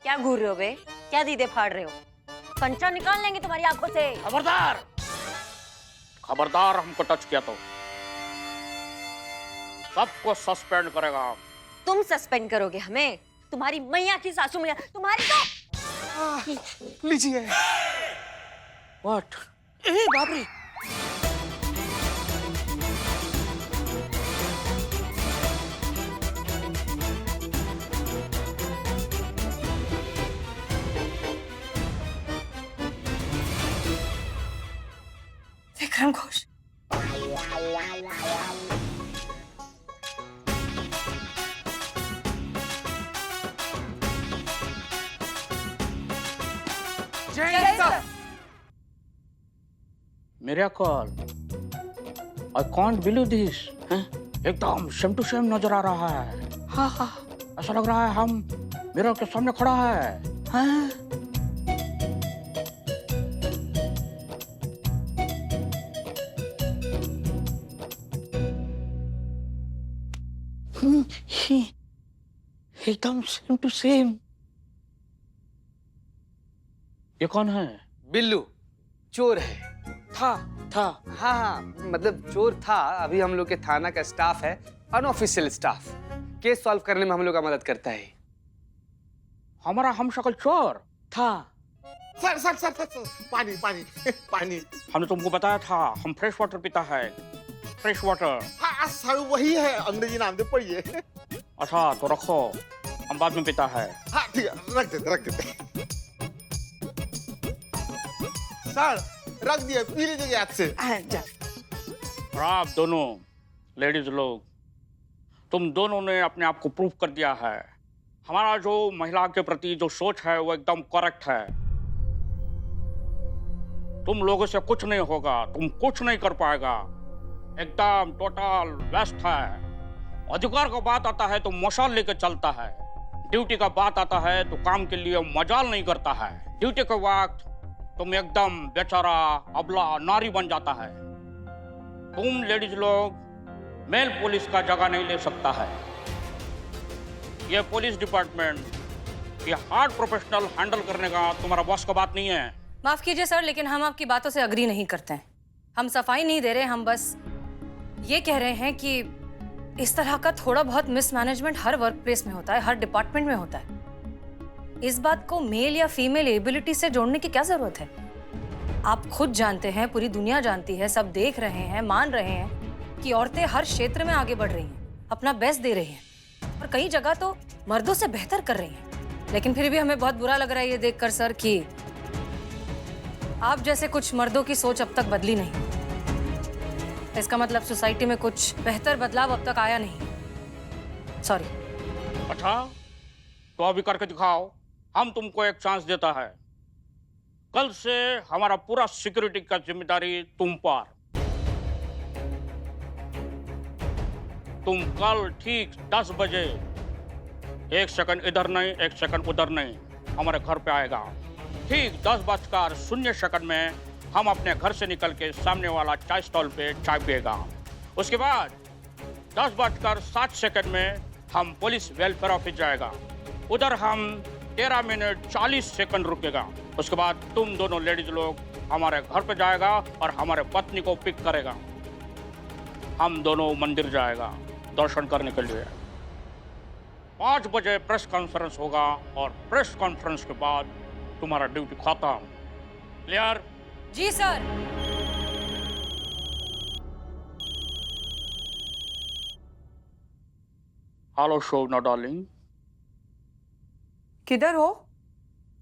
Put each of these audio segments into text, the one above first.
क्या घूर रहे हो बे? क्या दीदे फाड़ रहे हो? कंचा निकाल लेंगे तुम्हारी आंखों से। खबरदार, खबरदार हमको टच किया तो सबको सस्पेंड करेगा। तुम सस्पेंड करोगे हमें? तुम्हारी मैया की सासू मैया तुम्हारी तो। लीजिए। व्हाट? ए बाप रे। Vikram Ghosh. Miracle, I can't believe this. एकदम सेम टू सेम नजर आ रहा है। हाँ हाँ। ऐसा लग रहा है हम मिरर के सामने खड़ा है। हाँ। एकदम सेम टू सेम। ये कौन है? बिल्लू चोर है। था। हाँ हाँ, मतलब चोर था। अभी हम लोग के थाना का स्टाफ है, अनऑफिशियल स्टाफ। केस सॉल्व करने में हम लोग का मदद करता है। हमारा हम शक्ल चोर था। सर सर सर सर पानी पानी पानी। हमने तुमको बताया था हम फ्रेश वाटर पीता है। Fresh water. हाँ सर वही है, अंग्रेजी नाम दे पढ़िए। अच्छा तो रखो, हम बाद में पीता है। हाँ ठीक है, रख देते रख देते। सर रख दिया, पी लीजिए याद से। और आप दोनों लेडीज लोग, तुम दोनों ने अपने आप को प्रूव कर दिया है। हमारा जो महिला के प्रति जो सोच है वो एकदम करेक्ट है। तुम लोगों से कुछ नहीं होगा, तुम कुछ नहीं कर पाएगा। एकदम टोटल बेस्ट है। अधिकार का बात आता है तो मशाल लेकर चलता है। ड्यूटी का बात आता है तो काम के लिए मजाल नहीं करता है। ड्यूटी के वक्त तुम एकदम बेचारा अबला नारी बन जाता है। तुम लेडीज लोग मेल पुलिस का जगह नहीं ले सकता है। ये पुलिस डिपार्टमेंट ये हार्ड प्रोफेशनल हैंडल करने का तुम्हारा बॉस का बात नहीं है। माफ कीजिए सर, लेकिन हम आपकी बातों से अग्री नहीं करते हैं। हम सफाई नहीं दे रहे, हम बस ये कह रहे हैं कि इस तरह का थोड़ा बहुत मिसमैनेजमेंट हर वर्क प्लेस में होता है, हर डिपार्टमेंट में होता है। इस बात को मेल या फीमेल एबिलिटी से जोड़ने की क्या जरूरत है? आप खुद जानते हैं, पूरी दुनिया जानती है, सब देख रहे हैं, मान रहे हैं कि औरतें हर क्षेत्र में आगे बढ़ रही हैं, अपना बेस्ट दे रही हैं और कई जगह तो मर्दों से बेहतर कर रही हैं। लेकिन फिर भी हमें बहुत बुरा लग रहा है ये देखकर सर कि आप जैसे कुछ मर्दों की सोच अब तक बदली नहीं। इसका मतलब सोसाइटी में कुछ बेहतर बदलाव अब तक आया नहीं। सॉरी। अच्छा तो अभी करके दिखाओ, हम तुमको एक चांस देता है। कल से हमारा पूरा सिक्योरिटी का जिम्मेदारी तुम पर। तुम कल ठीक 10 बजे, 1 सेकंड इधर नहीं 1 सेकंड उधर नहीं, हमारे घर पे आएगा। ठीक 10:00 में हम अपने घर से निकल के सामने वाला चाय स्टॉल पे चाय पिएगा। उसके बाद 10:07 में हम पुलिस वेलफेयर ऑफिस जाएगा। उधर हम 13 मिनट 40 सेकंड रुकेगा। उसके बाद तुम दोनों लेडीज लोग हमारे घर पे जाएगा और हमारे पत्नी को पिक करेगा। हम दोनों मंदिर जाएगा दर्शन करने के लिए। 5 बजे प्रेस कॉन्फ्रेंस होगा और प्रेस कॉन्फ्रेंस के बाद तुम्हारा ड्यूटी खत्म। क्लियर? जी सर। हेलो शोभना डार्लिंग। किधर हो?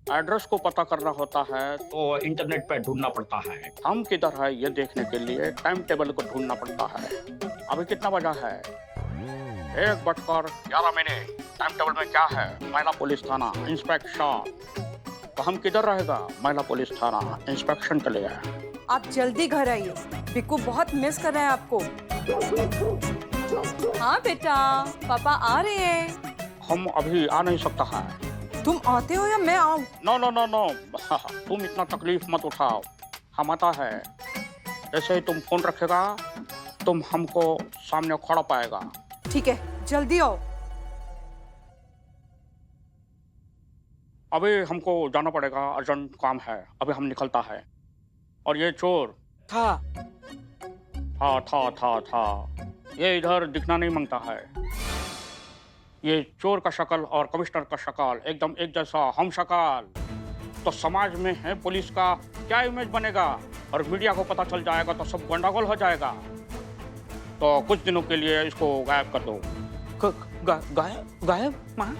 एड्रेस को पता करना होता है तो इंटरनेट पे ढूंढना पड़ता है। हम किधर है ये देखने के लिए टाइम टेबल को ढूंढना पड़ता है। अभी कितना बजा है? 1:11। टाइम टेबल में क्या है? महिला पुलिस थाना इंस्पेक्शन। तो हम किधर रहेगा? महिला पुलिस थाना इंस्पेक्शन के लिए। आप जल्दी घर आइए, बिक्कू बहुत मिस कर रहे हैं आपको। हाँ बेटा, पापा आ रहे हैं। हम अभी आ नहीं सकता है। तुम आते हो या मैं आऊं? नो नो नो नो, तुम इतना तकलीफ मत उठाओ, हम आता है। जैसे ही तुम फोन रखेगा तुम हमको सामने खड़ा पाएगा। ठीक है, जल्दी आओ। अभी हमको जाना पड़ेगा, अर्जेंट काम है, अभी हम निकलता है। और ये चोर था था ये इधर दिखना नहीं मांगता है। ये चोर का शक्ल और कमिश्नर का शक्ल एकदम एक जैसा, हम शक्ल। तो समाज में है पुलिस का क्या इमेज बनेगा, और मीडिया को पता चल जाएगा तो सब गंडागोल हो जाएगा। तो कुछ दिनों के लिए इसको गायब कर दो। गायब गायब माँ।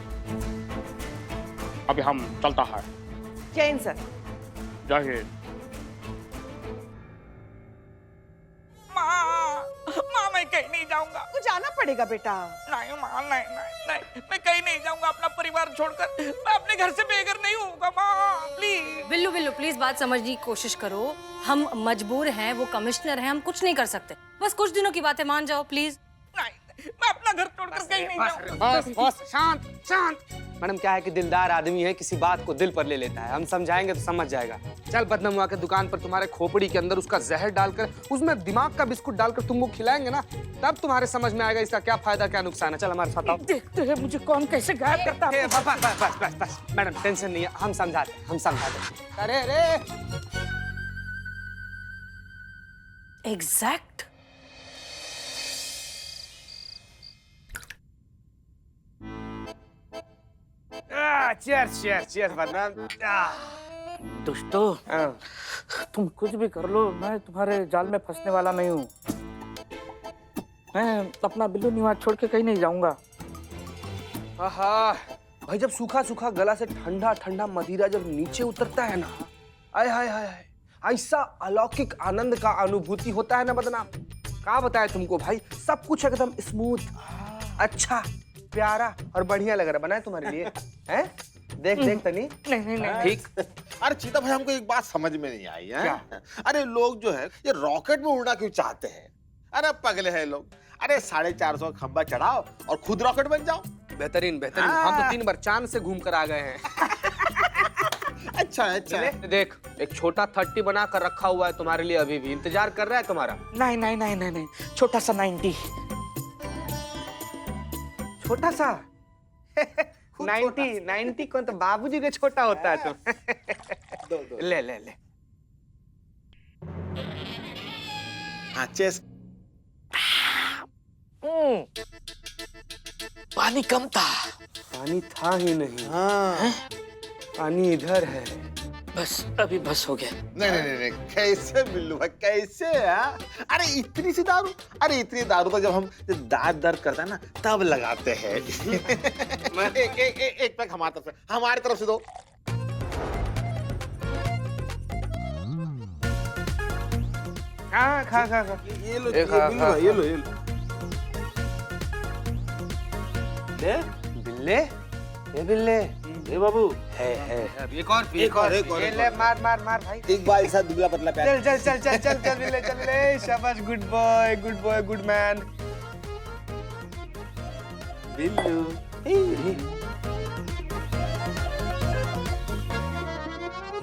अभी हम चलता है। जैन सर। जय हिंद। माँ मैं कहीं नहीं जाऊंगा। तो जाना पड़ेगा बेटा। नहीं माँ, नहीं, मैं कहीं नहीं जाऊंगा अपना परिवार छोड़कर। मैं अपने घर से बेघर नहीं होऊंगा माँ, प्लीज। बिल्लू बिल्लू प्लीज बात समझने की कोशिश करो। हम मजबूर हैं, वो कमिश्नर हैं, हम कुछ नहीं कर सकते। बस कुछ दिनों की बातें मान जाओ प्लीज। नहीं, मैं अपना घर छोड़कर कहीं नहीं जाऊंगा। बस शांत शांत। मैडम क्या है कि दिलदार आदमी है, किसी बात को दिल पर ले लेता है। हम समझाएंगे तो समझ जाएगा। चल बदनमुआ के दुकान पर तुम्हारे खोपड़ी के अंदर उसका जहर डालकर, उसमें दिमाग का बिस्कुट डालकर तुमको खिलाएंगे ना, तब तुम्हारे समझ में आएगा इसका क्या फायदा क्या नुकसान है। चल हमारे साथ आओ। देखते हैं मुझे कौन कैसे गायब करता है। बस मैडम टेंशन नहीं है, हम समझाते। अरे रे एग्जैक्ट। चीयर्स बदनाम। दोस्तों तुम कुछ भी कर लो, मैं तुम्हारे जाल में फंसने वाला नहीं हूँ। मैं अपना बिल्लू निवास छोड़ के कहीं नहीं जाऊंगा। आहा भाई, जब सूखा सूखा गला से ठंडा ठंडा मदिरा जब नीचे उतरता है ना, आय हाय हाय हाय, ऐसा अलौकिक आनंद का अनुभूति होता है ना बदनाम। क्या बताए तुमको भाई, सब कुछ एकदम स्मूथ, अच्छा, प्यारा और बढ़िया लग रहा बनाए तुम्हारे लिए। हैं? देख तनी। नहीं ठीक। अरे चीता भाई, हमको एक बात समझ में नहीं आई है। अरे लोग जो है ये रॉकेट में उड़ना क्यों चाहते हैं? अरे पगले हैं लोग। अरे 450 खंबा चढ़ाओ और खुद रॉकेट बन जाओ। बेहतरीन। हम तो 3 बार चांद से घूम कर आ गए हैं। अच्छा। देख, एक छोटा 30 बना कर रखा हुआ है तुम्हारे लिए, अभी भी इंतजार कर रहा है तुम्हारा। नहीं, छोटा सा 90। छोटा सा 90 कौन, तो बाबूजी के छोटा होता है तुम। ले हाँ, चेस। पानी कम था। पानी था ही नहीं। हाँ। पानी इधर है। बस अभी बस हो गया। नहीं, कैसे बिल्लू भाई, कैसे है? अरे इतनी सी दारू, अरे इतनी दारू तो जब हम दांत दर्द करता है ना तब लगाते हैं। एक पैक हमारी तरफ से दो। खा। ये लो बिल्लू भाई, ये लो। बिल्ले ए बाबू है। एक और ये ले, मार भाई। एक बार साथ दुबला पतला प्यार। चल बिल्ले। शाबाश, good boy, good man.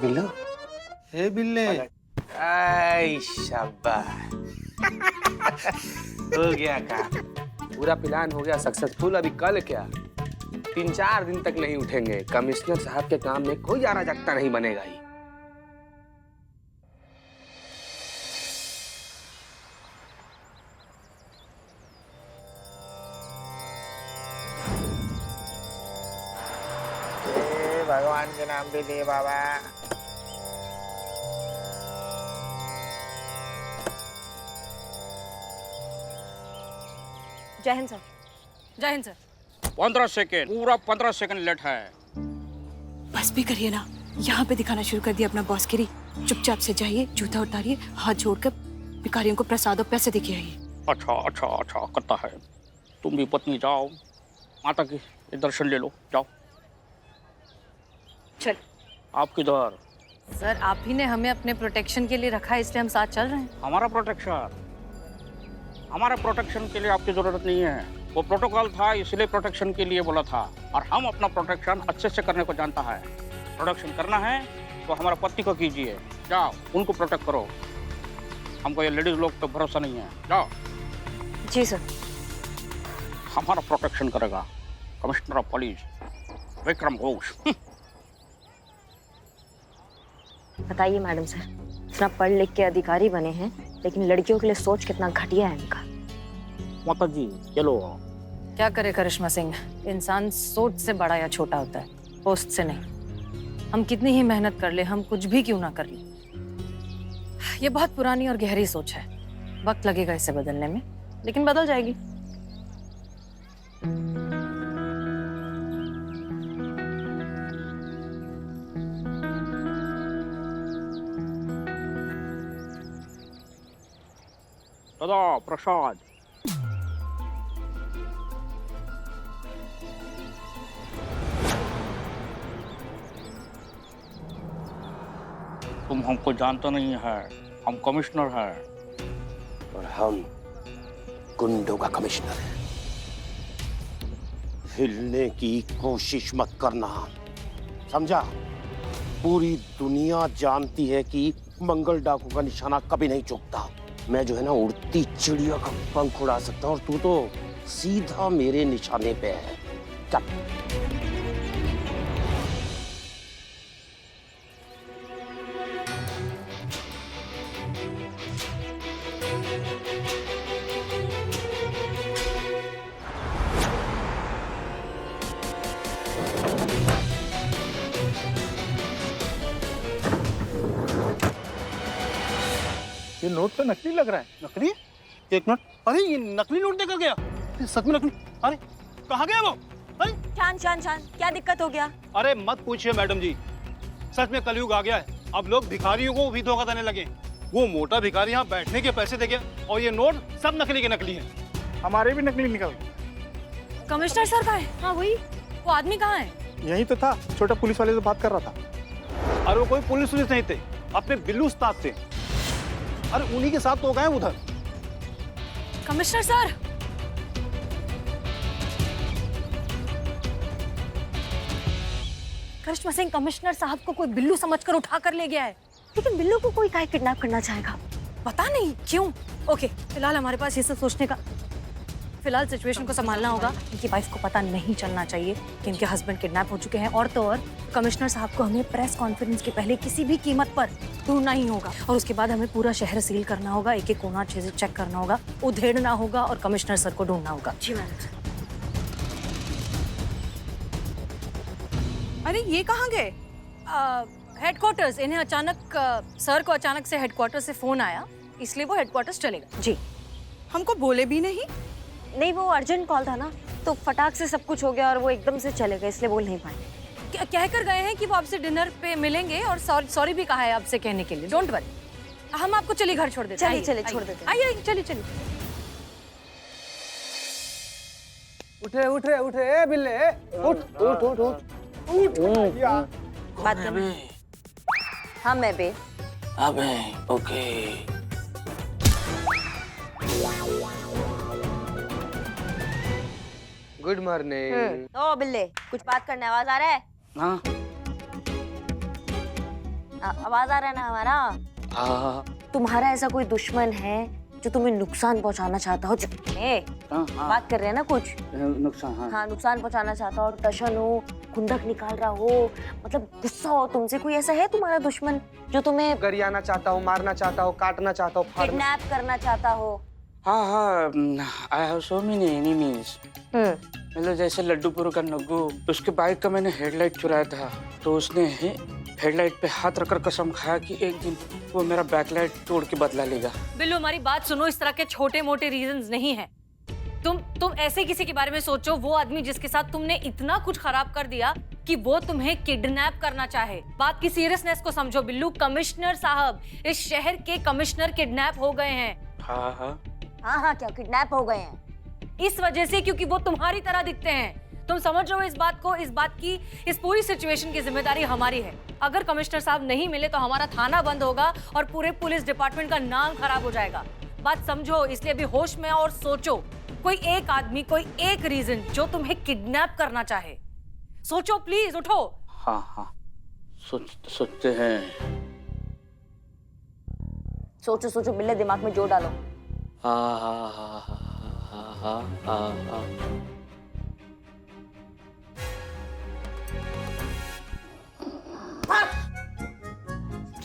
Billu hey बिल्ले। आई शाबाश। हो गया काम, पूरा प्लान हो गया सक्सेसफुल। अभी कल क्या 3-4 दिन तक नहीं उठेंगे। कमिश्नर साहब के काम में कोई आरा जगता नहीं बनेगा ही। भगवान के नाम पे दे बाबा। जय हिंद सर। जय हिंद सर। 15 सेकेंड, पूरा 15 सेकेंड लेट है। बस भी करिए ना, यहाँ पे दिखाना शुरू कर दिया अपना बॉसगिरी। चुपचाप से जाइए, जूता उतारिए, हाथ जोड़कर भिखारियों को प्रसाद और पैसे देके आइए। अच्छा करता है। तुम भी पत्नी जाओ, माता के दर्शन ले लो, जाओ। चल। आप किधर? सर आप ही ने हमें अपने प्रोटेक्शन के लिए रखा है, इसलिए हम साथ चल रहे हैं। हमारा प्रोटेक्शन के लिए आपकी जरूरत नहीं है। वो प्रोटोकॉल था, इसलिए प्रोटेक्शन के लिए बोला था। और हम अपना प्रोटेक्शन अच्छे से करने को जानता है। प्रोटेक्शन करना है तो हमारा पति को कीजिए, जाओ उनको प्रोटेक्ट करो। हमको ये लेडीज लोग पे भरोसा नहीं है, जाओ। जी सर। हमारा प्रोटेक्शन करेगा commissioner of police Vikram Ghosh. बताइए मैडम सर, इतना पढ़ लिख के अधिकारी बने हैं, लेकिन लड़कियों के लिए सोच कितना घटिया है इनका। माता जी चलो। क्या करे करिश्मा सिंह, इंसान सोच से बड़ा या छोटा होता है, पोस्ट से नहीं। हम कितनी ही मेहनत कर ले, हम कुछ भी क्यों ना कर ले, ये बहुत पुरानी और गहरी सोच है। वक्त लगेगा इसे बदलने में, लेकिन बदल जाएगी। दादा प्रसाद। तुम हमको जानते नहीं है, हम कमिश्नर हैं। और हम गुंडों का कमिश्नर है। हिलने की कोशिश मत करना, समझा? पूरी दुनिया जानती है कि मंगल डाकू का निशाना कभी नहीं चूकता। मैं जो है ना उड़ती चिड़िया का पंख उड़ा सकता हूँ, और तू तो सीधा मेरे निशाने पे है। चल। ये नोट तो नकली लग रहा है। नकली? एक मिनट, अरे ये नकली नोट देकर गया, ये सच में नकली। अरे कहाँ गया वो? अरे शान शान शान, क्या दिक्कत हो गया? अरे मत पूछिए मैडम जी, सच में कलयुग आ गया है। अब लोग भिखारियों को भी धोखा देने लगे। वो मोटा भिखारी यहाँ बैठने के पैसे दे गया, और ये नोट सब नकली के नकली है। हमारे भी नकली निकल गए। कमिश्नर सर कहाँ है? हाँ वही, वो आदमी कहाँ है? यही तो था, छोटा पुलिस वाले से बात कर रहा था। अरे वो कोई पुलिस नहीं थे, अपने बिल्लू उस्ताद थे। अरे उन्हीं के साथ तो गए उधर। कमिश्नर सर, करिश्मा सिंह कमिश्नर साहब को कोई बिल्लू समझकर उठा कर ले गया है। लेकिन बिल्लू को कोई काहे किडनैप करना चाहेगा? पता नहीं क्यों। ओके, फिलहाल हमारे पास ये सब सोचने का, फिलहाल सिचुएशन को संभालना होगा। इनकी वाइफ को पता नहीं चलना चाहिए कि इनके हस्बैंड किडनैप हो चुके हैं, और तो और कमिश्नर साहब को हमें प्रेस कॉन्फ्रेंस के पहले किसी भी कीमत पर ढूंढना ही होगा, और उसके बाद हमें पूरा शहर सील करना होगा, एक एक कोना अच्छे से चेक करना होगा, उधेड़ना होगा और कमिश्नर सर को ढूंढना होगा। जी मैडम। अरे ये कहाँ गए? हेडक्वार्टर्स। इन्हें अचानक सर को अचानक से हेडक्वार्टर्स से फोन आया, इसलिए वो हेडक्वार्टर्स चले गए। जी। हमको बोले भी नहीं। नहीं, वो अर्जेंट कॉल था ना, तो फटाक से सब कुछ हो गया और वो एकदम से चले गए, इसलिए बोल नहीं पाए। कह कर गए हैं कि वो आपसे डिनर पे मिलेंगे, और सॉरी भी कहा है आपसे कहने के लिए। डोंट वरी, हम आपको चलिए घर छोड़ देते हैं। चलिए चलिए छोड़ देते हैं। आइए चलिए चलिए। उठे उठे उठे, ए बिल्ले, उठ उठ उठ उठ उठ यार। बात कर। हाँ मैं बे। अबे ओके। Good morning. ओ बिल्ले, कुछ बात करने आवाज आ रहा है? हाँ आवाज आ रहा है ना हमारा? हाँ तुम्हारा ऐसा कोई दुश्मन है जो तुम्हें नुकसान पहुंचाना चाहता हो? बात कर रहे हैं ना कुछ नुकसान। हाँ, नुकसान पहुंचाना चाहता हो, टशन हो, खुंदक निकाल रहा हो, मतलब गुस्सा हो तुमसे। कोई ऐसा है तुम्हारा दुश्मन जो तुम्हें गरियाना चाहता हो, मारना चाहता हो, काटना चाहता हो, फाड़ना? किडनैप करना चाहता हो? हाँ, I have so many enemies. मतलब जैसे लड्डूपुर का नग्गू, उसके बाइक का मैंने हेडलाइट चुराया था, तो उसने हेडलाइट पे हाथ रखकर कसम खाया कि एक दिन वो मेरा बैकलाइट तोड़ के बदला लेगा। बिल्लू हमारी बात सुनो, इस तरह के छोटे मोटे रीजंस नहीं है। तुम ऐसे किसी के बारे में सोचो, वो आदमी जिसके साथ तुमने इतना कुछ खराब कर दिया कि वो तुम्हें किडनैप करना चाहे। बात की सीरियसनेस को समझो बिल्लू। कमिश्नर साहब, इस शहर के कमिश्नर किडनैप हो गए हैं। हाँ हाँ हाँ हाँ, क्या किडनैप हो गए हैं? इस वजह से क्योंकि वो तुम्हारी तरह दिखते हैं। तुम समझ रहे हो इस बात को? इस पूरी सिचुएशन की जिम्मेदारी हमारी है। अगर कमिश्नर साहब नहीं मिले तो हमारा थाना बंद होगा और पूरे पुलिस डिपार्टमेंट का नाम खराब हो जाएगा। बात समझो, इसलिए अभी होश में और सोचो। कोई एक आदमी, कोई एक रीजन जो तुम्हें किडनैप करना चाहे। सोचो प्लीज, उठो। हाँ हाँ, सोचते हैं। सोचो सोचो बिल्ले, दिमाग में जोर डालो। हाँ हाँ हाँ हाँ हाँ हाँ हाँ।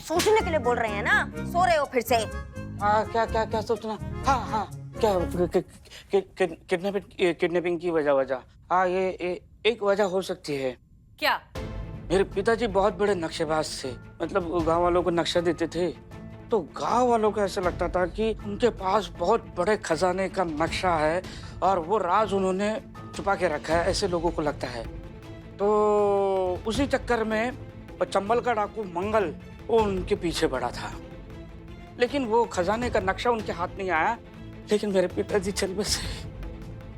सोचने के लिए बोल रहे हैं ना, सो रहे हो फिर से। क्या क्या क्या सोचना? हाँ हाँ, क्या किडनैपिंग की वजह? हाँ, ये एक वजह हो सकती है। क्या? मेरे पिताजी बहुत बड़े नक्शेबाज थे, मतलब गांव वालों को नक्शा देते थे, तो गांव वालों को ऐसा लगता था कि उनके पास बहुत बड़े खजाने का नक्शा है और वो राज उन्होंने छुपा के रखा है, ऐसे लोगों को लगता है। तो उसी चक्कर में चंबल का डाकू मंगल वो उनके पीछे पड़ा था, लेकिन वो खजाने का नक्शा उनके हाथ नहीं आया, लेकिन मेरे पिताजी चल बसे।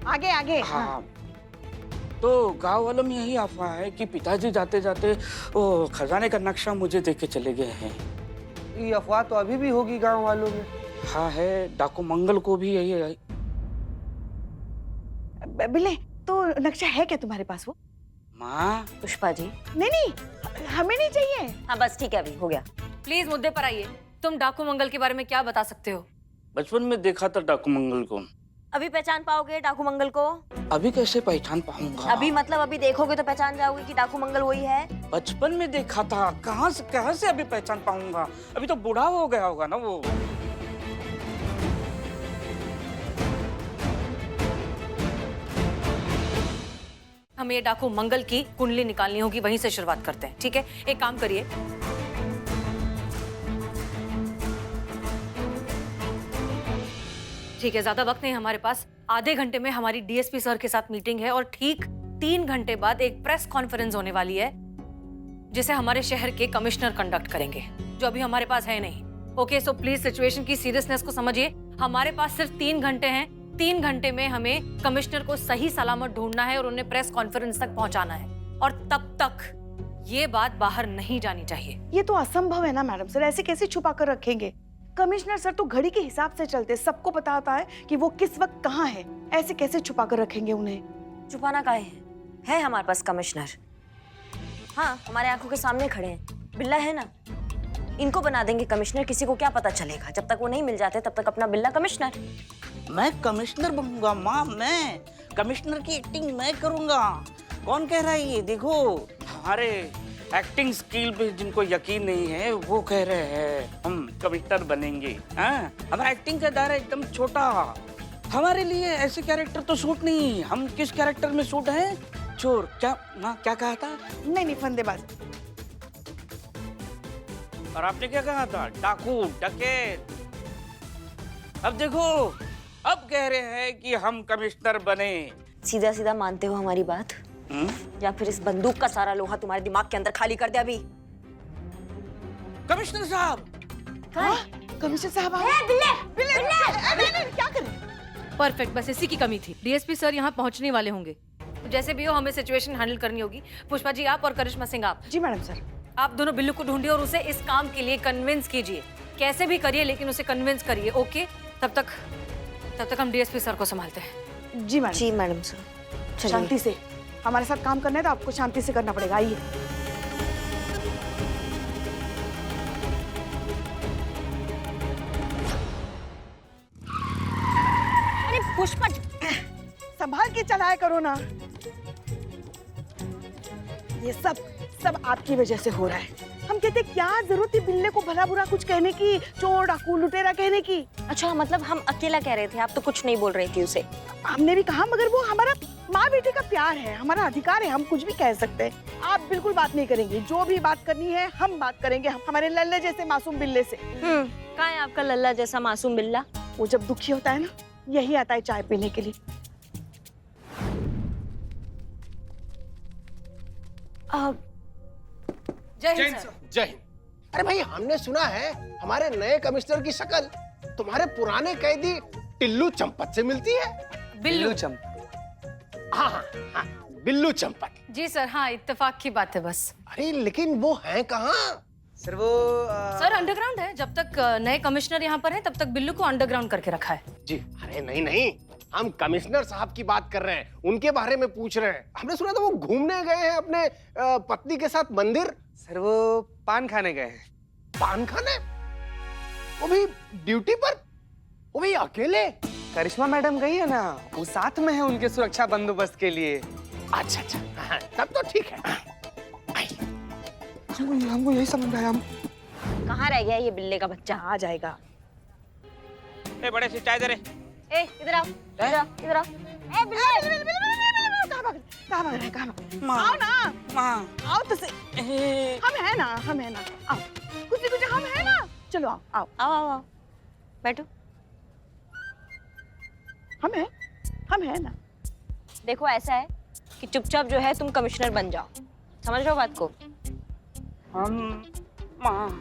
आगे आगे। हाँ, तो गांव वालों में यही अफवाह है कि पिताजी जाते जाते वो खजाने का नक्शा मुझे देके चले गए हैं। ये अफवाह तो अभी भी होगी गांव वालों में। हाँ है, डाकू मंगल को भी यही है। बिल्ले, तो नक्शा है क्या तुम्हारे पास वो? माँ, पुष्पा जी। नहीं, हमें नहीं चाहिए। हाँ बस ठीक है, अभी हो गया। प्लीज मुद्दे पर आइए। तुम डाकू मंगल के बारे में क्या बता सकते हो? बचपन में देखा था डाकू मंगल को। अभी पहचान पाओगे डाकू मंगल को? अभी कैसे पहचान पाऊंगा? अभी मतलब अभी देखोगे तो पहचान जाओगे कि डाकू मंगल वही है। बचपन में देखा था, कहाँ से अभी पहचान पाऊंगा? अभी तो बूढ़ा हो गया होगा ना वो। हमें ये डाकू मंगल की कुंडली निकालनी होगी, वहीं से शुरुआत करते हैं, ठीक है? एक काम करिए, ठीक है, ज्यादा वक्त नहीं हमारे पास। आधे घंटे में हमारी डीएसपी सर के साथ मीटिंग है और ठीक 3 घंटे बाद एक प्रेस कॉन्फ्रेंस होने वाली है, जिसे हमारे शहर के कमिश्नर कंडक्ट करेंगे, जो अभी हमारे पास है नहीं। ओके, सो प्लीज सिचुएशन की सीरियसनेस को समझिए। हमारे पास सिर्फ 3 घंटे हैं। 3 घंटे में हमें कमिश्नर को सही सलामत ढूंढना है और उन्हें प्रेस कॉन्फ्रेंस तक पहुंचाना है, और तब तक ये बात बाहर नहीं जानी चाहिए। ये तो असंभव है ना मैडम सर, ऐसे कैसे छुपा कर रखेंगे? कमिश्नर सर तो घड़ी के हिसाब से चलते, सबको पता होता है कि वो किस वक्त कहाँ है, ऐसे कैसे छुपा कर रखेंगे उन्हें? छुपाना काहे है हमारे पास कमिश्नर। हाँ, हमारे आंखों के सामने खड़े हैं, बिल्ला है ना, इनको बना देंगे कमिश्नर। किसी को क्या पता चलेगा? जब तक वो नहीं मिल जाते तब तक अपना बिल्ला कमिश्नर। मैं कमिश्नर बनूंगा माँ, मैं कमिश्नर की एक्टिंग मैं करूंगा। कौन कह रहा है ये? देखो, हमारे एक्टिंग स्किल पे जिनको यकीन नहीं है वो कह रहे हैं हम कमिश्नर बनेंगे। हाँ, हमारा एक्टिंग का दायरा एकदम छोटा, हमारे लिए ऐसे कैरेक्टर तो सूट नहीं। हम किस कैरेक्टर में सूट है? चोर। क्या ना, क्या कहा था? नहीं, फंदेबाज। और आपने क्या कहा था? डाकू, डकैत। अब देखो, अब कह रहे हैं कि हम कमिश्नर बने। सीधा सीधा मानते हो हमारी बात, या फिर इस बंदूक का सारा लोहा तुम्हारे दिमाग के अंदर खाली कर दे अभी। कमिश्नर साहब। कमिश्नर साहब क्या कर रहे हैं? परफेक्ट, बस इसी की कमी थी। डीएसपी सर यहाँ पहुंचने वाले होंगे, तो जैसे भी हो हमें सिचुएशन हैंडल करनी होगी। पुष्पा जी आप, और करिश्मा सिंह आप। जी मैडम सर। आप दोनों बिल्लू को ढूंढिए और उसे इस काम के लिए कन्विंस कीजिए, कैसे भी करिए, लेकिन उसे कन्विंस करिए। ओके, तब तक हम डीएसपी सर को संभालते हैं। जी मैडम। जी मैडम सर। शांति से, हमारे साथ काम करना है तो आपको शांति से करना पड़ेगा। आइए। अरे पुष्पा, संभाल के चलाया करो ना। ये सब आपकी वजह से हो रहा है। हम कहते क्या जरूरत थी बिल्ले को भला बुरा कुछ कहने की, चोर डाकू लुटेरा कहने की? अच्छा मतलब हम अकेला कह रहे थे, आप तो कुछ नहीं बोल रही थी उसे। हमने भी कहा, मगर वो हमारा माँ बेटे का प्यार है, हमारा अधिकार है, हम कुछ भी कह सकते हैं। आप बिल्कुल बात नहीं करेंगे, जो भी बात करनी है हम बात करेंगे, हम हमारे लल्ले जैसे मासूम बिल्ले से। कहाँ है आपका लल्ला जैसा मासूम बिल्ला? वो जब दुखी होता है ना, यही आता है चाय पीने के लिए। जय हिंद सर। जय हिंद। अरे भाई, हमने सुना है हमारे नए कमिश्नर की शक्ल तुम्हारे पुराने कैदी टिल्लू चंपत से मिलती है। बिल्लू चंपत। हाँ, बिल्लू चंपत। जी सर, हाँ इत्तेफाक की बात है बस। अरे लेकिन वो है कहाँ? सर वो सर अंडरग्राउंड है, जब तक नए कमिश्नर यहाँ पर हैं तब तक बिल्लू को अंडरग्राउंड करके रखा है। जी। अरे नहीं, हम कमिश्नर साहब की बात कर रहे हैं, उनके बारे में पूछ रहे हैं। हमने सुना था वो घूमने गए हैं अपने पत्नी के साथ मंदिर। सर वो पान खाने गए हैं। पान खाने? वो भी ड्यूटी पर? वो भी अकेले? करिश्मा मैडम गई है ना, वो साथ में है उनके सुरक्षा बंदोबस्त के लिए। अच्छा, हाँ, तब तो ठीक है। हमको यही समझ आया। कहाँ रह गया ये बिल्ले का बच्चा? आ जाएगा। ए बड़े से चाय दे रे। ए इधर आओ, इधर आओ, इधर आओ। ए बिल्ले, कहाँ भाग रहे हैं, कहाँ भाग रहे हैं? माँ। आओ ना, माँ। आओ तो सही। हम है ना, आओ। कुछ हम है ना। चलो आओ, आओ। आओ आओ आओ, बैठो। हम है ना। देखो ऐसा है कि चुपचाप जो है तुम कमिश्नर बन जाओ, समझ रहे हो बात को? हम माँ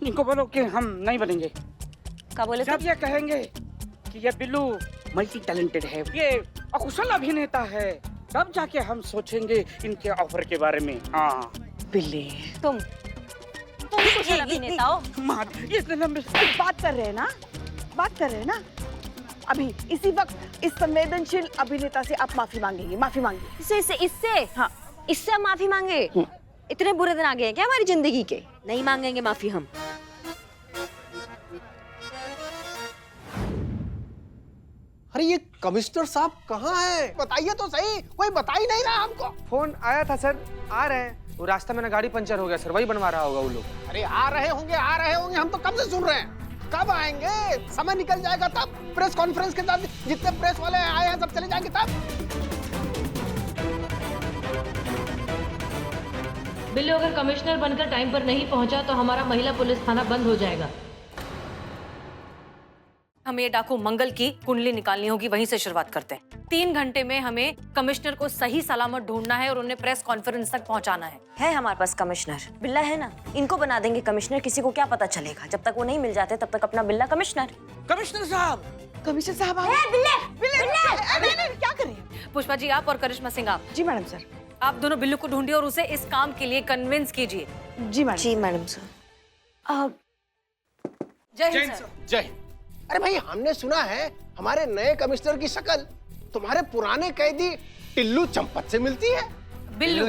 इनको बोलो कि हम नहीं बनेंगे। क्या बोले जब तुम? ये कहेंगे कि ये बिल्लू मल्टी टैलेंटेड है, ये अकुशल अभिनेता है, तब जाके हम सोचेंगे इनके ऑफर के बारे में। हाँ बिल्ली, तुम कुशल अभिनेता हो। माँ इतने लंबे बात कर रहे हैं ना। अभी इसी वक्त इस संवेदनशील अभिनेता से आप माफी मांगेंगे, माफी मांगिए। इससे हाँ। इससे हम माफी मांगे? इतने बुरे दिन आ गए हैं क्या हमारी जिंदगी के? नहीं मांगेंगे माफी हम। अरे ये कमिश्नर साहब कहाँ हैं? बताइए तो सही, कोई बता ही नहीं रहा हमको। फोन आया था सर, आ रहे हैं। वो रास्ते में ना गाड़ी पंचर हो गया सर, वही बनवा रहा होगा वो लोग। अरे आ रहे होंगे, हम तो कब से सुन रहे हैं। कब आएंगे? समय निकल जाएगा तब। प्रेस कॉन्फ्रेंस के साथ जितने प्रेस वाले आए हैं सब चले जाएंगे तब। बिल्लू अगर कमिश्नर बनकर टाइम पर नहीं पहुंचा तो हमारा महिला पुलिस थाना बंद हो जाएगा। हमें ये डाकू मंगल की कुंडली निकालनी होगी, वहीं से शुरुआत करते हैं। 3 घंटे में हमें कमिश्नर को सही सलामत ढूंढना है और उन्हें प्रेस कॉन्फ्रेंस तक पहुंचाना है हमारे पास कमिश्नर बिल्ला है ना, इनको बना देंगे कमिश्नर। किसी को क्या पता चलेगा? जब तक वो नहीं मिल जाते तब तक अपना बिल्ला कमिश्नर। कमिश्नर साहब आओ। बिल्ले, क्या कर रहे हैं? पुष्पा जी आप और करिश्मा सिंह आप जी मैडम सर। आप दोनों बिल्लू को ढूंढिए और उसे इस काम के लिए कन्विंस कीजिए। जी मैडम। जी मैडम सर। जय हिंद सर। जय। अरे भाई हमने सुना है हमारे नए कमिश्नर की शक्ल तुम्हारे पुराने कैदी टिल्लू चंपत से मिलती है। बिल्लू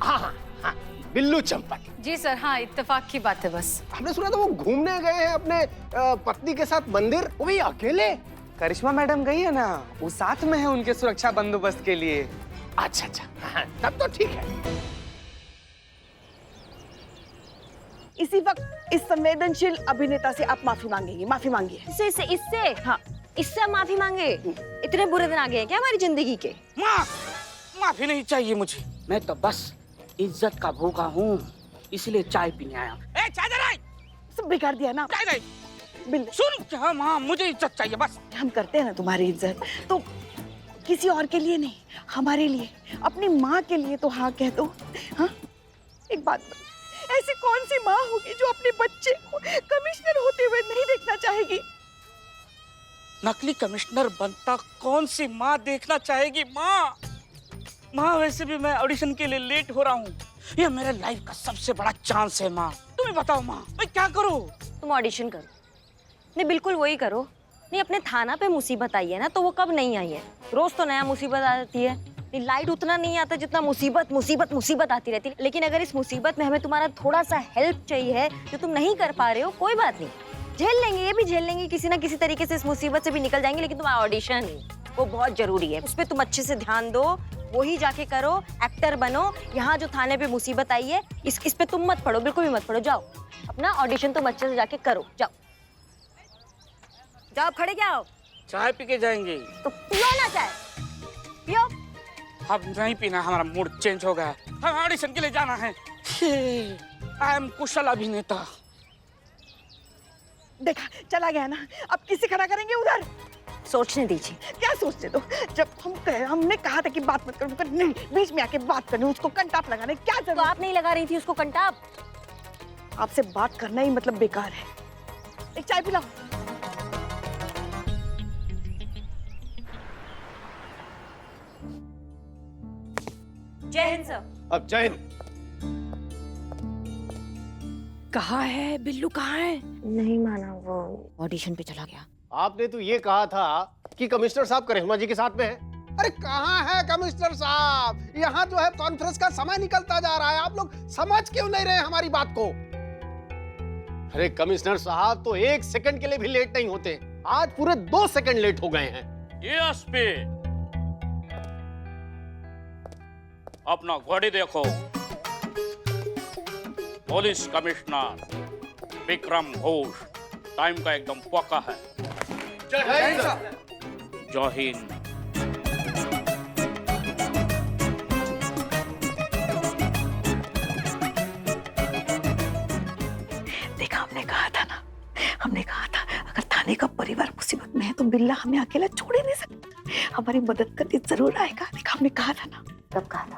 हाँ, बिल्लू चंपत। जी सर, हाँ इत्तेफाक की बात है बस। हमने सुना था वो घूमने गए हैं अपने पत्नी के साथ मंदिर, वो भी अकेले। करिश्मा मैडम गई है ना, वो साथ में है उनके सुरक्षा बंदोबस्त के लिए। अच्छा, हाँ, तब तो ठीक है। इसी वक्त इस संवेदनशील अभिनेता से आप माफी मांगेंगे, माफी मांगिए। इससे हाँ। इससे हम माफी मांगे? इतने बुरे दिन आ गए हैं क्या हमारी जिंदगी के? माँ माफी नहीं चाहिए मुझे, मैं तो बस इज्जत का भूखा हूँ, इसलिए चाय पीने आया। ए चाय दे रे। सब बिगाड़ दिया ना चाय दे। बिल्ले। सुन क्या माँ, मुझे इज्जत चाहिए बस। हम करते हैं ना तुम्हारी इज्जत, तो किसी और के लिए नहीं, हमारे लिए, अपनी माँ के लिए तो हाँ कह दो। हाँ, एक बात बता, ऐसी कौन सी माँ होगी जो अपने बच्चे को कमिश्नर होते हुए नहीं देखना चाहेगी? नकली कमिश्नर बनता कौन सी माँ देखना चाहेगी? माँ वैसे भी मैं ऑडिशन के लिए लेट हो रहा हूँ, ये मेरे लाइफ का सबसे बड़ा चांस है। माँ तुम्हें बताओ माँ, मैं क्या करूँ? तुम ऑडिशन करो। नहीं बिल्कुल वही करो। नहीं अपने थाना पे मुसीबत आई है ना, तो वो कब नहीं आई है? रोज तो नया मुसीबत आती है। नहीं लाइट उतना नहीं आता जितना मुसीबत आती रहती है। लेकिन अगर इस मुसीबत में हमें तुम्हारा थोड़ा सा हेल्प चाहिए है जो तुम नहीं कर पा रहे हो, कोई बात नहीं, झेल लेंगे, ये भी झेल लेंगे, किसी ना किसी तरीके से इस मुसीबत से भी निकल जाएंगे। लेकिन तुम्हारा ऑडिशन वो बहुत जरूरी है, उस पर तुम अच्छे से ध्यान दो, वही जाके करो, एक्टर बनो। यहाँ जो थाने पे मुसीबत आई है इस पे तुम मत पड़ो, बिल्कुल भी मत पड़ो। जाओ अपना ऑडिशन तुम अच्छे से जाके करो, जाओ जाओ, खड़े क्या हो? चाय पी के जाएंगे। तो पियो ना चाय, पियो। अब नहीं पीना, हमारा मूड चेंज हो गया, हमें ऑडिशन के लिए जाना है। आई एम कुशल अभिनेता। देखा, चला गया ना, अब किसे खड़ा करेंगे उधर? सोचने दीजिए। क्या सोचते? तो जब हमने कहा था कि बात मत करो, नहीं, बीच में आके बात करनी, उसको कंटाप लगाने क्या तो आप नहीं लगा रही थी उसको कंटाप? आपसे बात करना ही मतलब बेकार है। एक चाय पिलाओ। जय हिंद सर। अब जय हिंद। कहाँ है बिल्लू, कहाँ है? नहीं माना, वो ऑडिशन पे चला गया। आपने तो ये कहा था कि कमिश्नर साहब करिश्मा जी के साथ में है। अरे कहाँ है कमिश्नर साहब? यहाँ जो है कॉन्फ्रेंस का समय निकलता जा रहा है, आप लोग समझ क्यों नहीं रहे हमारी बात को? अरे कमिश्नर साहब तो 1 सेकंड के लिए भी लेट नहीं होते, आज पूरे 2 सेकंड लेट हो गए हैं। एसपी अपना घड़ी देखो, police commissioner Vikram Ghosh time का एकदम पक्का है। जय हिंद। देखा, हमने कहा था अगर थाने का परिवार मुसीबत में है तो बिल्ला हमें अकेला छोड़ ही नहीं सकता, हमारी मदद करने जरूर आएगा। देखा, हमने कहा था ना। कब कहा था?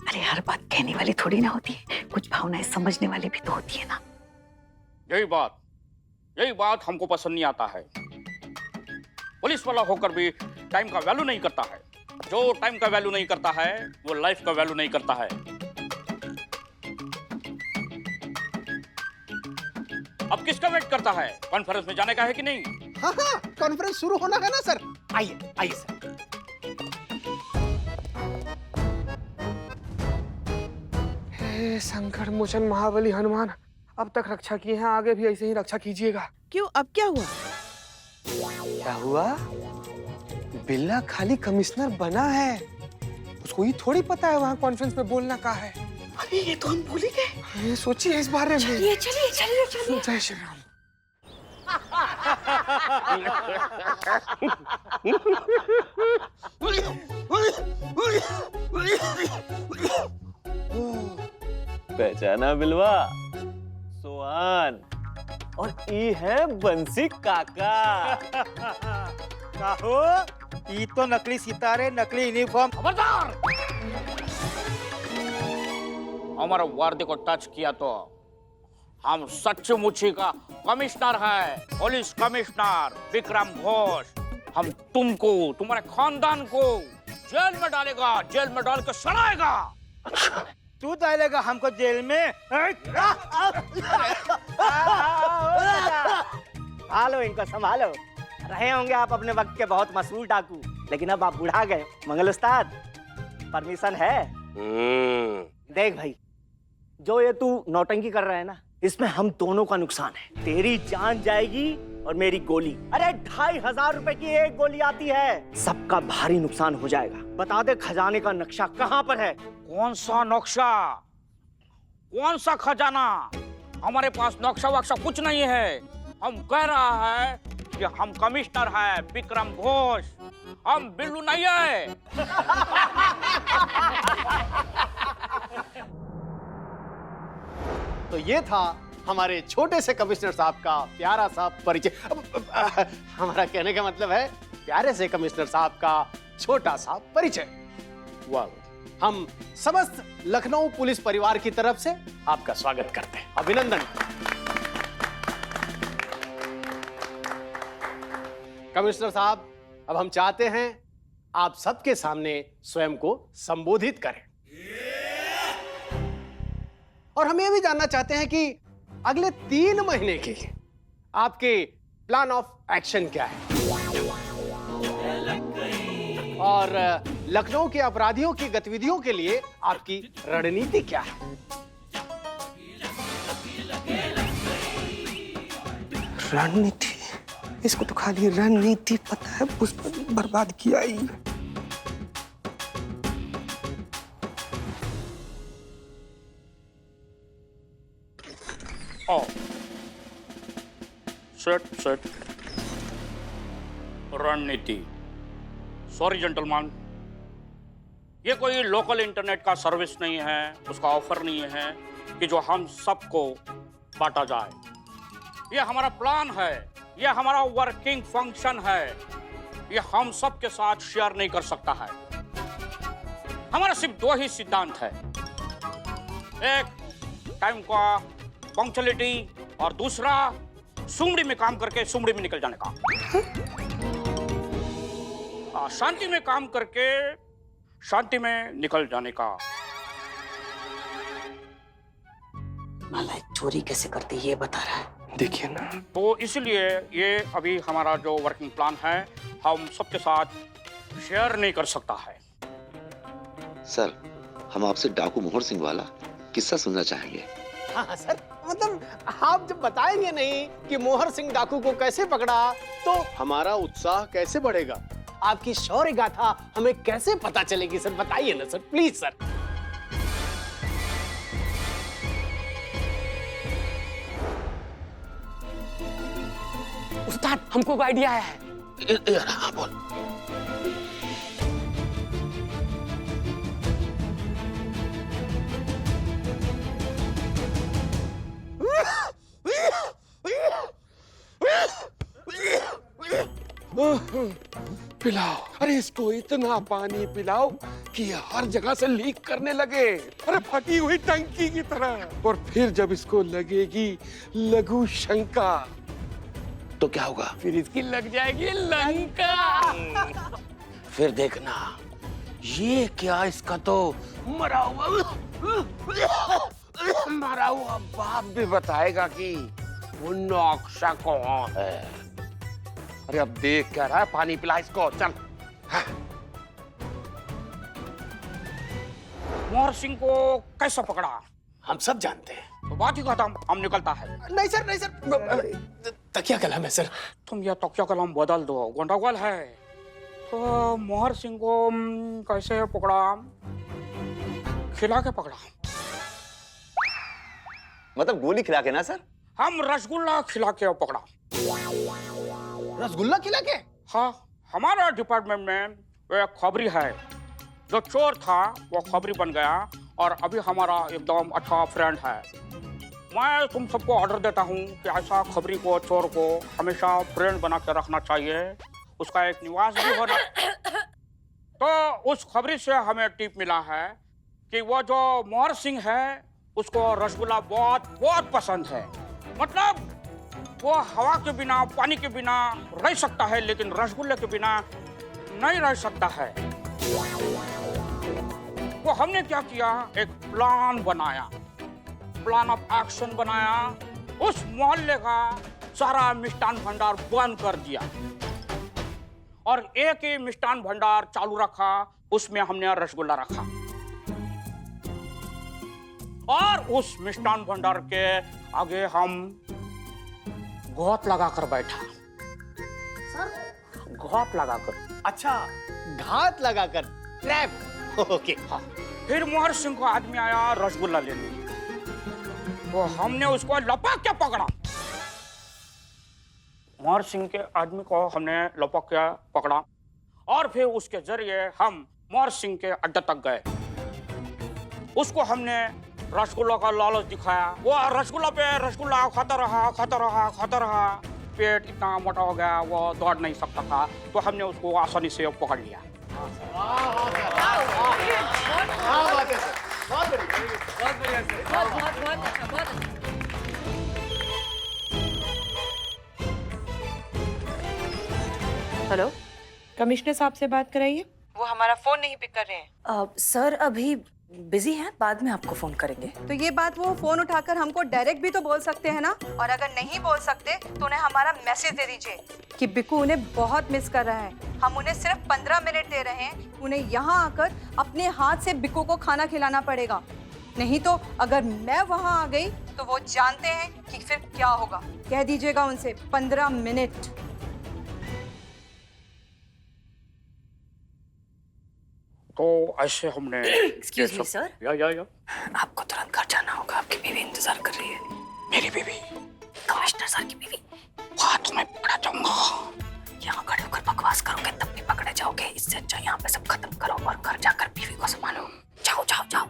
अरे हर बात कहने वाली थोड़ी ना होती है, कुछ भावनाएं समझने वाली भी तो होती है ना। यही बात हमको पसंद नहीं आता है। पुलिस वाला होकर भी टाइम का वैल्यू नहीं करता है। जो टाइम का वैल्यू नहीं करता है वो लाइफ का वैल्यू नहीं करता है। अब किसका वेट करता है? कॉन्फ्रेंस में जाने का है कि नहीं? हाँ हाँ, कॉन्फ्रेंस शुरू होना है ना सर। आइए आइए सर। हे संकट मोचन महाबली हनुमान, अब तक रक्षा किए हैं, आगे भी ऐसे ही रक्षा कीजिएगा। क्यों, अब क्या हुआ? क्या हुआ? बिल्ला खाली कमिश्नर बना है, उसको ये थोड़ी पता है वहाँ कॉन्फ्रेंस में बोलना कहाँ है। अरे ये तो हम भूल ही गए। सोचिए इस बारे में। चलिए चलिए चलिए चलिए। जय श्री राम। पहचाना बिलवा? सोहान और ई है बंसी काका। काहो, ई तो नकली सितारे, नकली यूनिफॉर्म। खबरदार! हमारा वर्दी को टच किया तो हम सच्चमुची का कमिश्नर है, पुलिस कमिश्नर विक्रम घोष। हम तुमको, तुम्हारे खानदान को जेल में डालेगा, जेल में डाल के सड़ाएगा। तू डालेगा हमको जेल में? संभालो इनको, संभालो। रहे होंगे आप अपने वक्त के बहुत मशहूर डाकू, लेकिन अब आप बुढ़ा गए। मंगल उस्ताद, परमिशन है? देख भाई, जो ये तू नौटंकी कर रहा है ना, इसमें हम दोनों का नुकसान है। तेरी जान जाएगी और मेरी गोली। अरे 2500 रुपए की एक गोली आती है, सबका भारी नुकसान हो जाएगा। बता दे खजाने का नक्शा कहाँ पर है? कौन सा नक्शा? कौन सा खजाना? हमारे पास नक्शा वक्शा कुछ नहीं है। हम कह रहा है कि हम कमिश्नर है विक्रम घोष, हम बिल्लू नहीं है। तो ये था हमारे छोटे से कमिश्नर साहब का प्यारा सा परिचय। हमारा कहने का मतलब है प्यारे से कमिश्नर साहब का छोटा सा परिचय। हम समस्त लखनऊ पुलिस परिवार की तरफ से आपका स्वागत करते हैं। अभिनंदन। कमिश्नर साहब, अब हम चाहते हैं आप सबके सामने स्वयं को संबोधित करें, और हम ये भी जानना चाहते हैं कि अगले 3 महीने के आपके प्लान ऑफ एक्शन क्या है, और लखनऊ के अपराधियों की गतिविधियों के लिए आपकी रणनीति क्या है। रणनीति? इसको तो खाली रणनीति पता है, पुष्प बर्बाद किया ही। सेट रणनीति। सॉरी जेंटलमैन, ये कोई लोकल इंटरनेट का सर्विस नहीं है, उसका ऑफर नहीं है कि जो हम सबको बांटा जाए। ये हमारा प्लान है, ये हमारा वर्किंग फंक्शन है, ये हम सब के साथ शेयर नहीं कर सकता है। हमारा सिर्फ 2 ही सिद्धांत है, एक टाइम का पंक्चुअलिटी और दूसरा सुमड़ी में काम करके सुमड़ी में निकल जाने का। शांति में काम करके शांति में निकल जाने का। माला चोरी कैसे करते ये बता रहा है। देखिए ना, तो इसलिए ये अभी हमारा जो वर्किंग प्लान है हम सबके साथ शेयर नहीं कर सकता है। सर, हम आपसे डाकू मोहर सिंह वाला किस्सा सुनना चाहेंगे। हाँ सर, मतलब आप जब बताएंगे नहीं कि मोहर सिंह डाकू को कैसे पकड़ा, तो हमारा उत्साह कैसे बढ़ेगा, आपकी शौर्य गाथा हमें कैसे पता चलेगी। सर बताइए ना सर, प्लीज सर। उस्ताद हमको एक आइडिया आया है। हाँ बोल। पिलाओ, अरे इसको इतना पानी पिलाओ कि ये हर जगह से लीक करने लगे, अरे फटी हुई टंकी की तरह। और फिर जब इसको लगेगी लघु शंका तो क्या होगा? फिर इसकी लग जाएगी लंका। फिर देखना, ये क्या, इसका तो मरा हुआ बाप भी बताएगा कि वो नौक्षा कौन है। अरे अब देख क्या रहा है, पानी पिला इसको, चल। मोहर सिंह को कैसे पकड़ा? हम सब जानते हैं। तो बात ही खत्म, हम निकलता है। नहीं सर, नहीं सर, तकिया कलम है सर। तुम यह तकिया कलम बदल दो, गंडगोल है। तो मोहर सिंह को कैसे पकड़ा? खिला के पकड़ा। मतलब गोली खिला के ना सर? हम रसगुल्ला खिला के पकड़ा। रसगुल्ला खिला के? हाँ, हमारा डिपार्टमेंट में एक खबरी है, जो चोर था वो खबरी बन गया और अभी हमारा एकदम अच्छा फ्रेंड है। मैं तुम सबको ऑर्डर देता हूँ कि ऐसा खबरी को, चोर को हमेशा फ्रेंड बना के रखना चाहिए, उसका एक निवास भी होना। तो उस खबरी से हमें टिप मिला है कि वो जो मोहर सिंह है उसको रसगुल्ला बहुत बहुत पसंद है। मतलब वो हवा के बिना, पानी के बिना रह सकता है, लेकिन रसगुल्ले के बिना नहीं रह सकता है। तो हमने क्या किया, एक प्लान बनाया, प्लान ऑफ एक्शन बनाया। उस मोहल्ले का सारा मिष्ठान भंडार बंद कर दिया और एक ही मिष्ठान भंडार चालू रखा, उसमें हमने रसगुल्ला रखा। और उस मिष्ठान भंडार के आगे हम घात लगाकर बैठा। सर, घात लगाकर? अच्छा, घात लगाकर, ट्रैप। ओके। हाँ। फिर मोहर सिंह को आदमी आया रसगुल्ला लेने, तो हमने उसको लपक के पकड़ा। मोहर सिंह के आदमी को हमने लपक के पकड़ा और फिर उसके जरिए हम मोहर सिंह के अड्डे तक गए। उसको हमने रसगुल्ला का लालच दिखाया। वो रसगुल्ला पे रसगुल्ला खाता रहा। पेट इतना मोटा हो गया वो दौड़ नहीं सकता था, तो हमने उसको आसानी से पकड़ लिया। हेलो, कमिश्नर साहब से बात कराइए। वो हमारा फोन नहीं पिक कर रहे हैं। सर अभी बिजी हैं, बाद में आपको फोन करेंगे। तो ये बात वो फोन उठाकर हमको डायरेक्ट भी तो बोल सकते हैं ना, और अगर नहीं बोल सकते तो उन्हें हमारा मैसेज दे दीजिए कि बिक्कू उन्हें बहुत मिस कर रहा है। हम उन्हें सिर्फ 15 मिनट दे रहे हैं, उन्हें यहाँ आकर अपने हाथ से बिक्कू को खाना खिलाना पड़ेगा। नहीं तो अगर मैं वहाँ आ गई तो वो जानते हैं कि फिर क्या होगा। कह दीजिएगा उनसे 15 मिनट। तो ऐसे हमने एक्सक्यूज मी सर, या आपको तुरंत घर जाना होगा, आपकी बीवी इंतजार कर रही है। मेरी बीवी? कमिश्नर सर की बीवी। वहाँ तुम्हें पकड़ा जाऊंगा। यहाँ खड़े होकर बकवास करोगे तब भी पकड़े जाओगे। इससे अच्छा यहाँ पे सब खत्म करो और घर जाकर बीवी को संभालो। जाओ जाओ जाओ।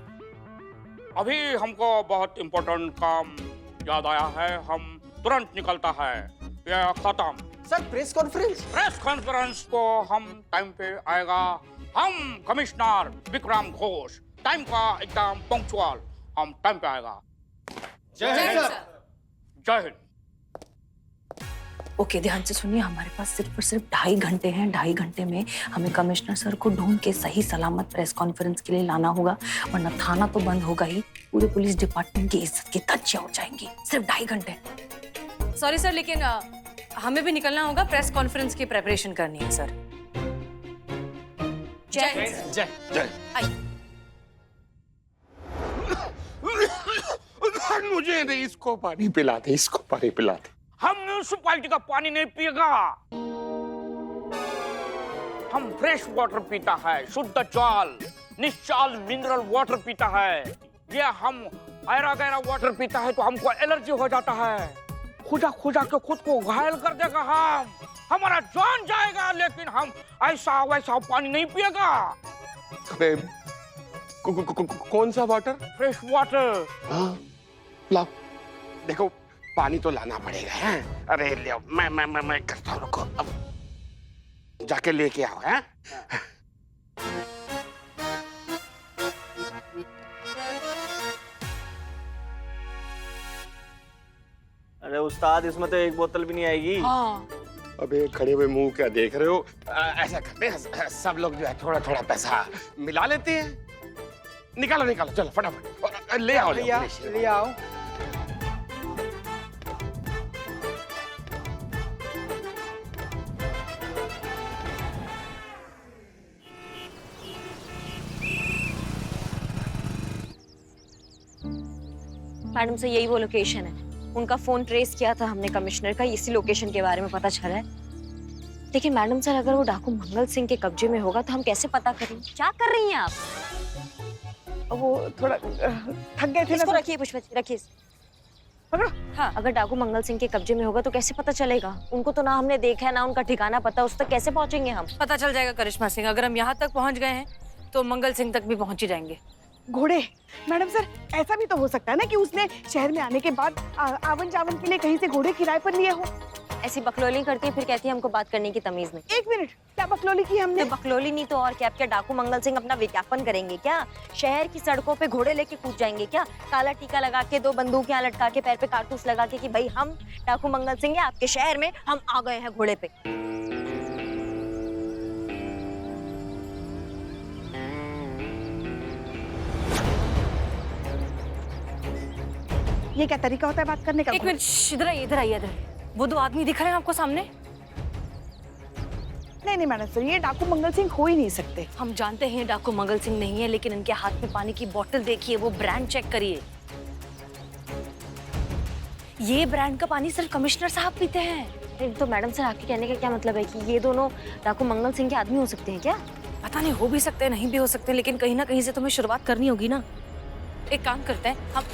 अभी हमको बहुत इम्पोर्टेंट काम याद आया है, हम तुरंत निकलता है। ये खत्म। Sir, press conference? Press conference को हम टाइम पे आएगा। हम कमिश्नर विक्रम घोष टाइम का एकदम पंक्चुअल, हम टाइम पे आएगा। जय हिंद सर। जय हिंद। ओके, ध्यान से सुनिए, हमारे पास सिर्फ और सिर्फ 2.5 घंटे हैं। 2.5 घंटे में हमें कमिश्नर सर को ढूंढ के सही सलामत प्रेस कॉन्फ्रेंस के लिए लाना होगा, वरना थाना तो बंद होगा ही, पूरे पुलिस डिपार्टमेंट की इज्जत की धज्जियां उड़ जाएंगी। सिर्फ 2.5 घंटे। सॉरी सर, लेकिन हमें भी निकलना होगा, प्रेस कॉन्फ्रेंस की प्रेपरेशन करनी है सर। जय हिंद। जय जय। मुझे नहीं, इसको पानी पिला दे, इसको पानी पिला दे। हम म्यूनिसिपैलिटी का पानी नहीं पिएगा, हम फ्रेश वाटर पीता है, शुद्ध जल, निश्चल मिनरल वाटर पीता है। ये हम गहरा गहरा वाटर पीता है तो हमको एलर्जी हो जाता है। खुजा खुजा के खुद को घायल कर देगा। हम हमारा जान जाएगा, लेकिन हम ऐसा वैसा पानी नहीं पिएगा। अरे कौन सा वाटर? Fresh water. हाँ, लाओ। देखो पानी तो लाना पड़ेगा हैं? अरे ले आओ, मैं करता हूँ, रुको अब जाके लेके आओ हैं? अरे उस्ताद, इसमें तो एक बोतल भी नहीं आएगी। हाँ। अबे खड़े हुए मुंह क्या देख रहे हो? ऐसा करते हैं सब लोग जो है थोड़ा थोड़ा पैसा मिला लेते हैं। निकालो निकालो, चलो फटाफट ले आओ भैया ले आओ। मैडम से यही वो लोकेशन है। उनका फोन ट्रेस किया था हमने कमिश्नर का, इसी लोकेशन के बारे में पता चला है। लेकिन मैडम सर, अगर वो डाकू मंगल सिंह के कब्जे में होगा तो हम कैसे पता करेंगे? क्या कर रही हैं आप? वो थोड़ा थक गए थे ना। इसको रखिए पुष्पा जी, रखिए। हाँ, अगर डाकू मंगल सिंह के कब्जे में होगा तो कैसे पता चलेगा? उनको तो ना हमने देखा है ना उनका ठिकाना पता, उस तक कैसे पहुंचेंगे हम? पता चल जाएगा करिश्मा सिंह। अगर हम यहाँ तक पहुँच गए हैं तो मंगल सिंह तक भी पहुँच ही जाएंगे। घोड़े मैडम सर, ऐसा भी तो हो सकता है ना कि उसने शहर में आने के बाद आवन जावन के लिए कहीं से घोड़े किराए पर लिए हो। ऐसी बकलोली करती है, फिर कहती है हमको बात करने की तमीज नहीं। एक मिनट, क्या बकलोली की हमने? तो बकलोली नहीं तो और क्या? क्या डाकू मंगल सिंह अपना विज्ञापन करेंगे क्या? शहर की सड़कों पे घोड़े लेके कूद जाएंगे क्या? काला टीका लगा के, 2 बंदूक यहाँ लटका के, पैर पे कारतूस लगा के कि भाई हम डाकू मंगल सिंह हैं, आपके शहर में हम आ गए हैं घोड़े पे। ये क्या तरीका होता है बात करने का? एक मिनट, इधर आइए, इधर आइए, इधर। वो 2 आदमी दिख रहे हैं आपको सामने? नहीं नहीं मैडम सर, ये डाकू मंगल सिंह हो ही नहीं सकते। हम जानते हैं डाकू मंगल सिंह नहीं है, लेकिन इनके हाथ में पानी की बोतल देखिए, वो ब्रांड चेक करिए। ये ब्रांड का पानी सिर्फ कमिश्नर साहब पीते हैं। तो मैडम सर, आपके कहने का क्या मतलब है कि ये दोनों डाकू मंगल सिंह के आदमी हो सकते हैं क्या? पता नहीं, हो भी सकते हैं, नहीं भी हो सकते, लेकिन कहीं ना कहीं से तुम्हें शुरुआत करनी होगी ना। एक काम करते हैं हम,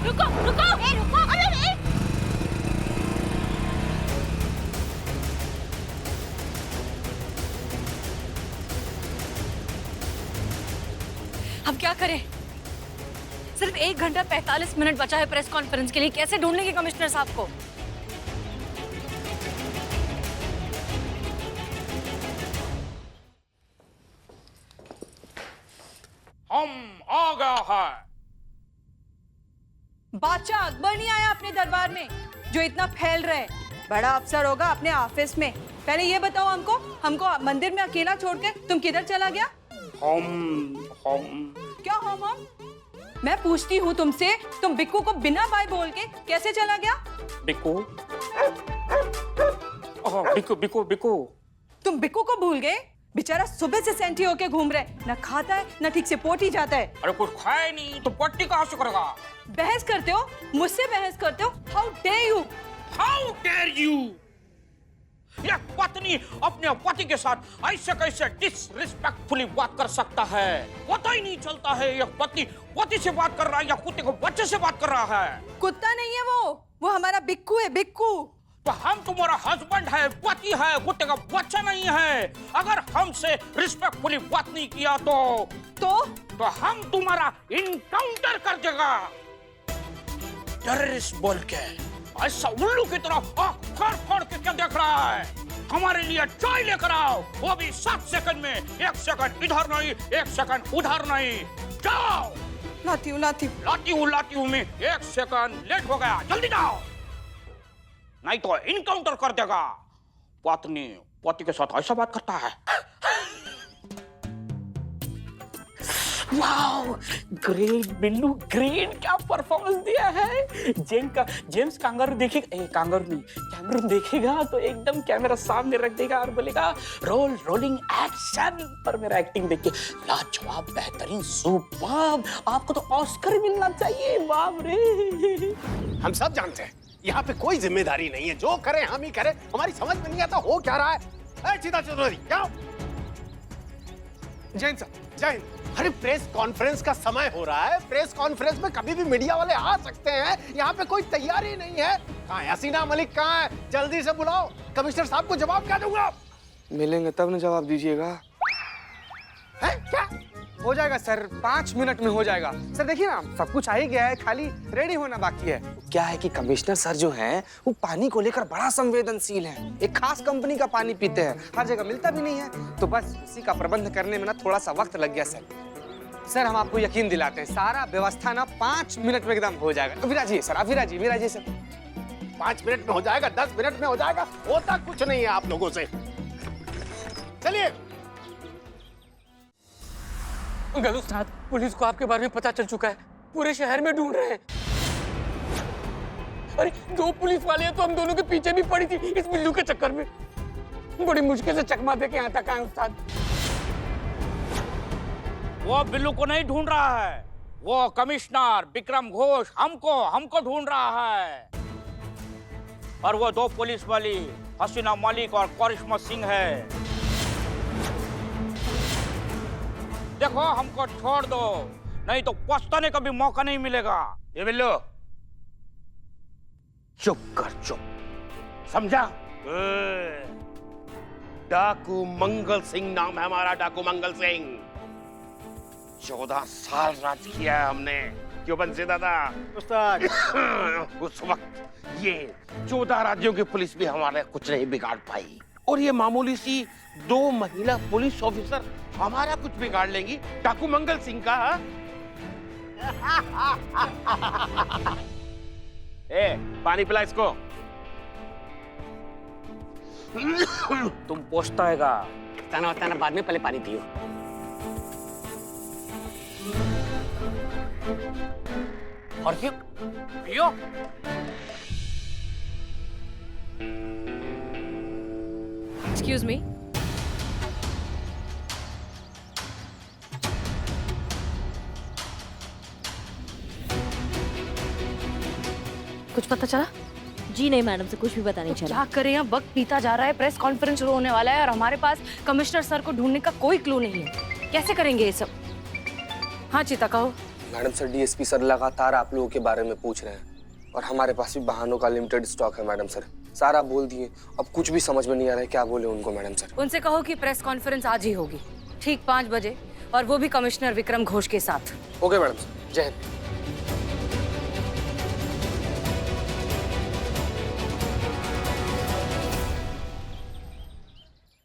रुको रुको, रुको। अरे अब क्या करें? सिर्फ 1 घंटा 45 मिनट बचा है प्रेस कॉन्फ्रेंस के लिए। कैसे ढूंढ लेंगे कमिश्नर साहब को? हम आ गया है। बादशाह अकबर नहीं आया अपने दरबार में जो इतना फैल रहा है। बड़ा अफसर होगा अपने ऑफिस में। पहले ये बताओ हमको मंदिर में अकेला छोड़ के तुम किधर चला गया? हम क्या हम? मैं पूछती हूँ तुमसे, तुम बिक्कू को बिना बाय बोल के कैसे चला गया? बिक्कू? बिक्कू बिक्कू बिक्कू। तुम बिक्कू को भूल गए? बेचारा सुबह से सेंटी होके घूम रहे, न खाता है न ठीक से पोटी जाता है। अरे कुछ खाए नहीं तो पट्टी कहाँ से करेगा? बहस करते हो, मुझसे बहस करते हो। How dare you! How dare you! यह पत्नी अपने पति के साथ ऐसे कैसे डिसरिस्पेक्टफुली बात कर सकता है? पता ही नहीं चलता है यह पति पति से बात कर रहा है या कुत्ते को बच्चे से बात कर रहा है। कुत्ता नहीं है वो हमारा बिक्कू है, बिक्कू। तो हम तुम्हारा हस्बैंड है, पति है, कुत्ते का बच्चा नहीं है। अगर हमसे रिस्पेक्टफुली बात नहीं किया तो हम तुम्हारा इनकाउंटर कर देगा। टेररिस्ट बोल के ऐसा उल्लू की तरह आँख फाड़ के क्या देख रहा है? हमारे लिए चाय लेकर आओ, वो भी 7 सेकंड में। 1 सेकंड इधर नहीं, 1 सेकंड उधर नहीं। जाओ। लाती हूँ में 1 सेकंड लेट हो गया, जल्दी जाओ, नहीं तो इनकाउंटर कर देगा। पत्नी पति के साथ ऐसा बात करता है? Wow, great Billu, great! क्या परफॉर्मेंस दिया है। जेम्स कांगारू देखेगा, कैमरून देखेगा तो एकदम कैमरा सामने रख देगा और बोलेगा रोलिंग एक्शन। पर मेरा एक्टिंग देख के लाजवाब, बेहतरीन, सुपर्ब, आपको तो ऑस्कर मिलना चाहिए। बाप रे! हम सब जानते हैं यहाँ पे कोई जिम्मेदारी नहीं है, जो करें हम ही करें। हमारी समझ में नहीं आता हो क्या रहा है। चीता चतुर्वेदी जाओ। जय हिंद सर, जय हिंद। अरे प्रेस कॉन्फ्रेंस का समय हो रहा है, प्रेस कॉन्फ्रेंस में कभी भी मीडिया वाले आ सकते हैं, यहाँ पे कोई तैयारी नहीं है। कहाँ है हसीना मलिक, कहाँ है? जल्दी से बुलाओ, कमिश्नर साहब को जवाब क्या दूंगा? मिलेंगे तब ना जवाब दीजिएगा। है क्या? हो जाएगा सर, 5 मिनट में हो जाएगा। सर देखिए ना, सब कुछ आ ही गया है, खाली रेडी होना बाकी है। क्या है कि कमिश्नर सर जो हैं, वो पानी को लेकर बड़ा संवेदनशील हैं। एक खास कंपनी का पानी पीते हैं, हर जगह मिलता भी नहीं है, तो बस उसी का प्रबंध करने में ना थोड़ा सा वक्त लग गया सर। सर हम आपको यकीन दिलाते हैं, सारा व्यवस्था ना 5 मिनट में एकदम हो जाएगा। विराजिए सर, आप विराजिए सर। 5 मिनट में हो जाएगा, 10 मिनट में हो जाएगा, होता कुछ नहीं है आप लोगों से। चलिए। अंकल उस्ताद, पुलिस को आपके बारे में पता चल चुका है, पूरे शहर में ढूंढ रहे हैं। अरे 2 पुलिस वाले हैं तो हम दोनों के पीछे भी पड़ी थी इस बिल्लू के चक्कर में। बड़ी मुश्किल से चकमा दे के यहाँ तक आए उस्ताद। वो बिल्लू को नहीं ढूंढ रहा है, वो कमिश्नर विक्रम घोष हमको ढूंढ रहा है। और वो 2 पुलिस वाली हसीना मलिक और करिश्मा सिंह है। देखो हमको छोड़ दो, नहीं तो पछताने का भी मौका नहीं मिलेगा। ये बिल्लू चुप कर, चुप, समझा? डाकू मंगल सिंह नाम है हमारा, डाकू मंगल सिंह। 14 साल राज किया है हमने, क्यों बंसी दादा? उस्ताद उस वक्त ये 14 राज्यों की पुलिस भी हमारे कुछ नहीं बिगाड़ पाई, और ये मामूली सी 2 महिला पुलिस ऑफिसर हमारा कुछ बिगाड़ लेंगी डाकू मंगल सिंह का। ए, पानी पिला इसको। तुम पछताएगा। ताना बाद में, पहले पानी पियो। और क्यों पियो? एक्सक्यूज मी, कुछ पता चला? जी नहीं मैडम, से कुछ भी पता नहीं तो चला। क्या करें, अब वक्त बीता जा रहा है, प्रेस कॉन्फ्रेंस शुरू होने वाला है और हमारे पास कमिश्नर सर को ढूंढने का कोई क्लू नहीं है। कैसे करेंगे ये सब? हाँ चीता कहो। मैडम सर, डीएसपी सर लगातार आप लोगों के बारे में पूछ रहे हैं, और हमारे पास भी बहानों का लिमिटेड स्टॉक है मैडम सर। सारा बोल दिए, अब कुछ भी समझ में नहीं आ रहा है क्या बोले उनको मैडम सर। उनसे कहो कि प्रेस कॉन्फ्रेंस आज ही होगी, ठीक 5 बजे, और वो भी कमिश्नर विक्रम घोष के साथ। ओके मैडम सर, जय हिंद।